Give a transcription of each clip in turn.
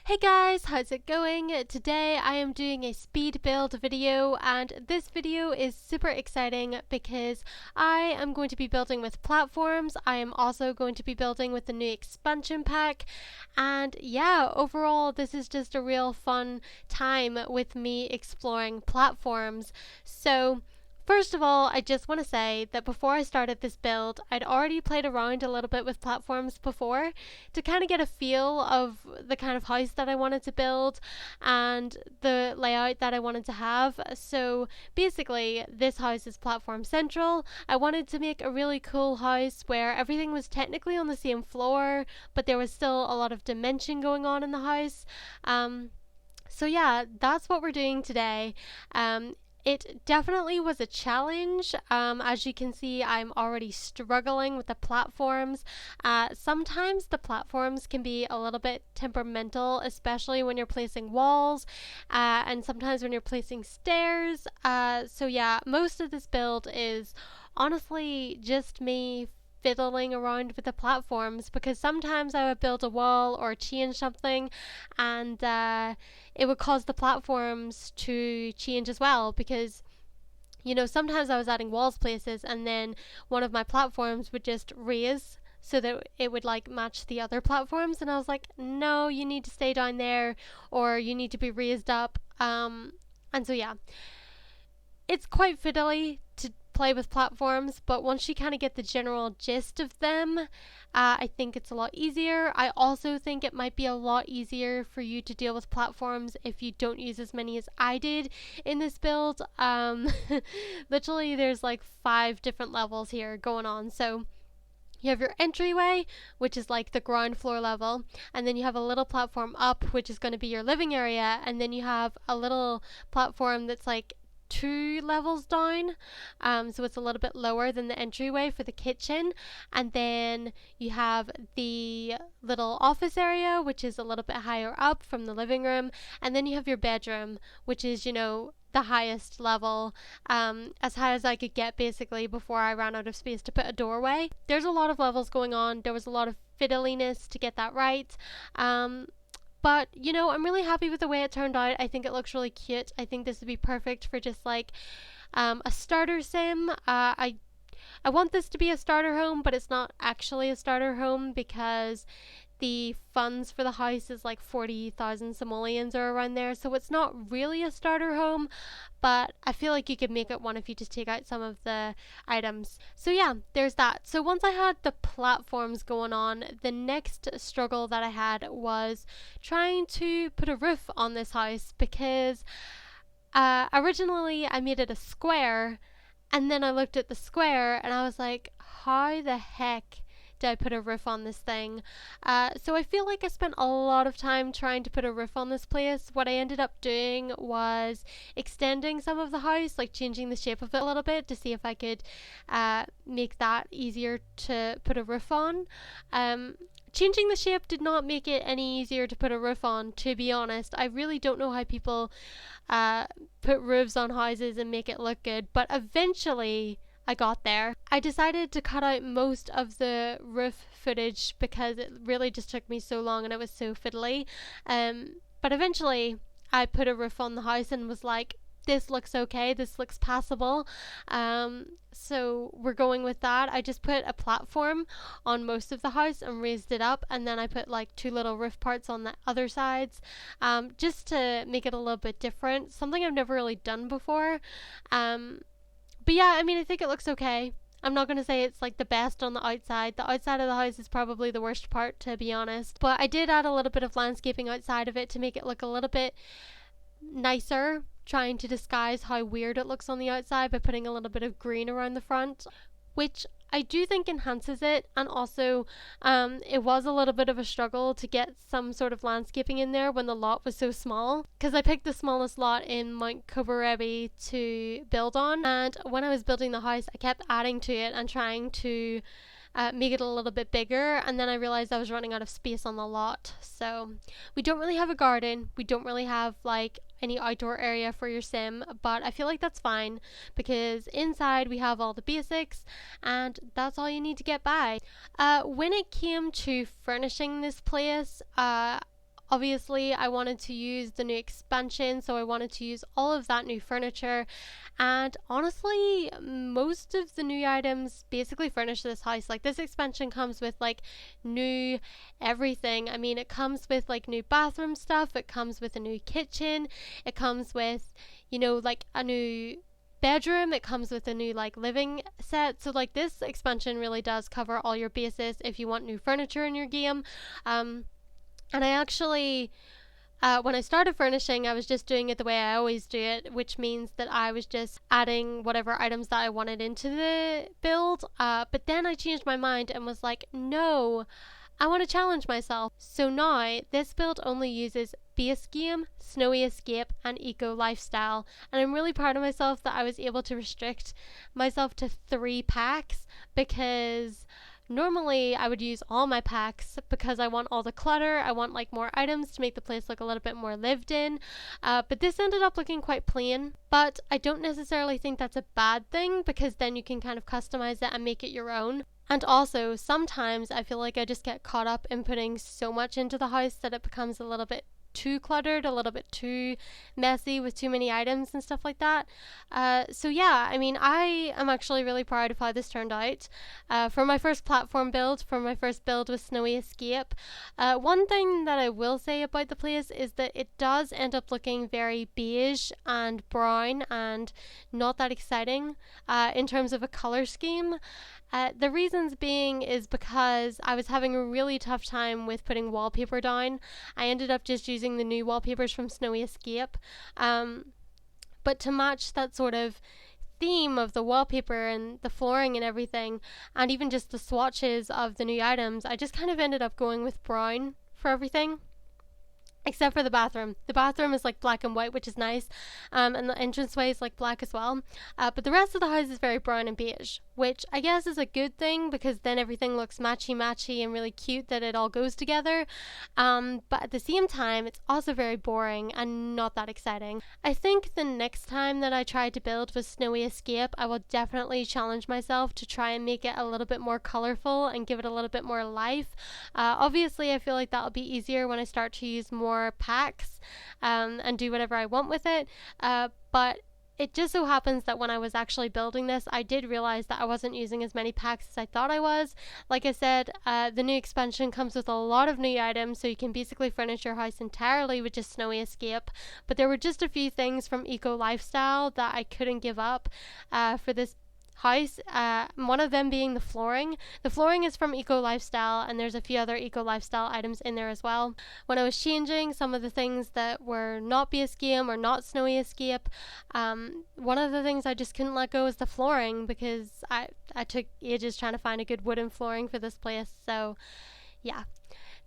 Hey guys, how's it going? Today I am doing a speed build video, and this video is super exciting because I am going to be building with platforms. I am also going to be building with the new expansion pack, and yeah, overall this is just a real fun time with me exploring platforms. So first of all, I just want to say that before I started this build, I'd already played around a little bit with platforms before to kind of get a feel of the kind of house that I wanted to build and the layout that I wanted to have. So basically, this house is platform central. I wanted to make a really cool house where everything was technically on the same floor, but there was still a lot of dimension going on in the house. So yeah, that's what we're doing today. It definitely was a challenge. As you can see, I'm already struggling with the platforms. Sometimes the platforms can be a little bit temperamental, especially when you're placing walls, and sometimes when you're placing stairs. So yeah, most of this build is honestly just me fiddling around with the platforms, because sometimes I would build a wall or change something, and it would cause the platforms to change as well, because sometimes I was adding walls places and then one of my platforms would just raise so that it would like match the other platforms, and I was like, no, you need to stay down there, or you need to be raised up. And so yeah, it's quite fiddly to play with platforms, but once you kind of get the general gist of them, I think it's a lot easier. I also think it might be a lot easier for you to deal with platforms if you don't use as many as I did in this build. Literally, there's like 5 different levels here going on. So you have your entryway, which is like the ground floor level, and then you have a little platform up, which is going to be your living area, and then you have a little platform that's like 2 levels down, so it's a little bit lower than the entryway for the kitchen. And then you have the little office area, which is a little bit higher up from the living room, and then you have your bedroom, which is the highest level, as high as I could get basically before I ran out of space to put a doorway. There's a lot of levels going on. There was a lot of fiddliness to get that right. But I'm really happy with the way it turned out. I think it looks really cute. I think this would be perfect for just like a starter sim. I want this to be a starter home, but it's not actually a starter home because the funds for the house is like 40,000 simoleons or around there, so it's not really a starter home, but I feel like you could make it one if you just take out some of the items. So yeah, there's that. So once I had the platforms going on, the next struggle that I had was trying to put a roof on this house, because originally I made it a square, and then I looked at the square and I was like, how the heck did I put a roof on this thing? So I feel like I spent a lot of time trying to put a roof on this place. What I ended up doing was extending some of the house, like changing the shape of it a little bit to see if I could make that easier to put a roof on. Changing the shape did not make it any easier to put a roof on, to be honest. I really don't know how people put roofs on houses and make it look good, but eventually I got there. I decided to cut out most of the roof footage because it really just took me so long and it was so fiddly. But eventually I put a roof on the house and was like, this looks okay, this looks passable. So we're going with that. I just put a platform on most of the house and raised it up, and then I put like 2 little roof parts on the other sides, just to make it a little bit different, something I've never really done before. But yeah, I mean, I think it looks okay. I'm not going to say it's like the best on the outside. The outside of the house is probably the worst part, to be honest. But I did add a little bit of landscaping outside of it to make it look a little bit nicer, trying to disguise how weird it looks on the outside by putting a little bit of green around the front, which I do think enhances it. And also, it was a little bit of a struggle to get some sort of landscaping in there when the lot was so small, because I picked the smallest lot in Mount Kobarebi to build on, and when I was building the house I kept adding to it and trying to make it a little bit bigger, and then I realized I was running out of space on the lot. So we don't really have a garden, we don't really have like any outdoor area for your sim, but I feel like that's fine because inside we have all the basics and that's all you need to get by. When it came to furnishing this place, obviously I wanted to use the new expansion, so I wanted to use all of that new furniture, and honestly most of the new items basically furnish this house. Like, this expansion comes with like new everything. I mean, it comes with like new bathroom stuff, it comes with a new kitchen, it comes with, you know, like a new bedroom, it comes with a new like living set. So like, this expansion really does cover all your bases if you want new furniture in your game. And I actually, when I started furnishing, I was just doing it the way I always do it, which means that I was just adding whatever items that I wanted into the build. But then I changed my mind and was like, no, I want to challenge myself. So now this build only uses base game, snowy escape, and eco lifestyle. And I'm really proud of myself that I was able to restrict myself to 3 packs, because normally I would use all my packs because I want all the clutter. I want like more items to make the place look a little bit more lived in. But this ended up looking quite plain. But I don't necessarily think that's a bad thing, because then you can kind of customize it and make it your own. And also, sometimes I feel like I just get caught up in putting so much into the house that it becomes a little bit too cluttered, a little bit too messy with too many items and stuff like that. So yeah, I mean, I am actually really proud of how this turned out. For my first platform build, for my first build with Snowy Escape, one thing that I will say about the place is that it does end up looking very beige and brown and not that exciting in terms of a color scheme. The reasons being is because I was having a really tough time with putting wallpaper down. I ended up just using the new wallpapers from Snowy Escape. But to match that sort of theme of the wallpaper and the flooring and everything, and even just the swatches of the new items, I just kind of ended up going with brown for everything. Except for the bathroom. The bathroom is like black and white, which is nice, and the entranceway is like black as well. But the rest of the house is very brown and beige, which I guess is a good thing, because then everything looks matchy-matchy and really cute that it all goes together. But at the same time, it's also very boring and not that exciting. I think the next time that I try to build with Snowy Escape, I will definitely challenge myself to try and make it a little bit more colorful and give it a little bit more life. Obviously, I feel like that'll be easier when I start to use more packs and do whatever I want with it. But it just so happens that when I was actually building this, I did realize that I wasn't using as many packs as I thought I was. Like I said, the new expansion comes with a lot of new items, so you can basically furnish your house entirely with just Snowy Escape. But there were just a few things from Eco Lifestyle that I couldn't give up for this house, one of them being the flooring. The flooring is from Eco Lifestyle, and there's a few other Eco Lifestyle items in there as well. When I was changing some of the things that were not base game or not Snowy Escape, one of the things I just couldn't let go was the flooring, because I took ages trying to find a good wooden flooring for this place. So yeah,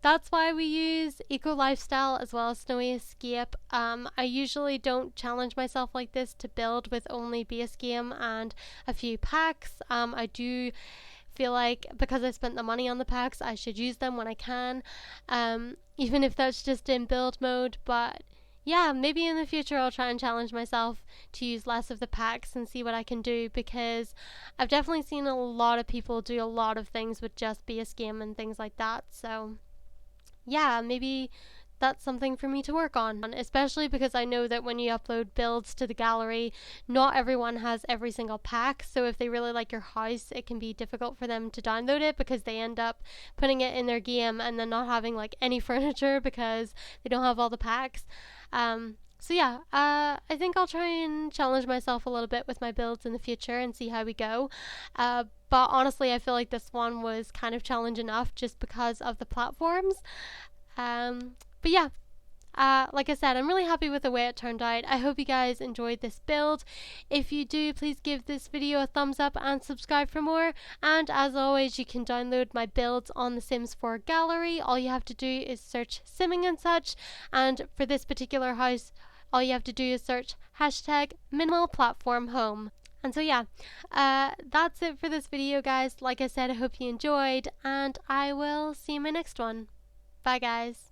that's why we use Eco Lifestyle as well as Snowy Escape. I usually don't challenge myself like this to build with only base game and a few packs. I do feel like, because I spent the money on the packs, I should use them when I can, even if that's just in build mode. But yeah, maybe in the future I'll try and challenge myself to use less of the packs and see what I can do, because I've definitely seen a lot of people do a lot of things with just base game and things like that. So yeah, maybe that's something for me to work on, especially because I know that when you upload builds to the gallery, not everyone has every single pack. So if they really like your house, it can be difficult for them to download it, because they end up putting it in their game and then not having like any furniture because they don't have all the packs. So yeah, I think I'll try and challenge myself a little bit with my builds in the future and see how we go. But honestly, I feel like this one was kind of challenge enough just because of the platforms. But yeah, like I said, I'm really happy with the way it turned out. I hope you guys enjoyed this build. If you do, please give this video a thumbs up and subscribe for more. And as always, you can download my builds on the Sims 4 gallery. All you have to do is search SimmingAndSuch, and for this particular house, all you have to do is search hashtag minimal platform home. And so yeah, that's it for this video, guys. Like I said, I hope you enjoyed, and I will see you in my next one. Bye, guys.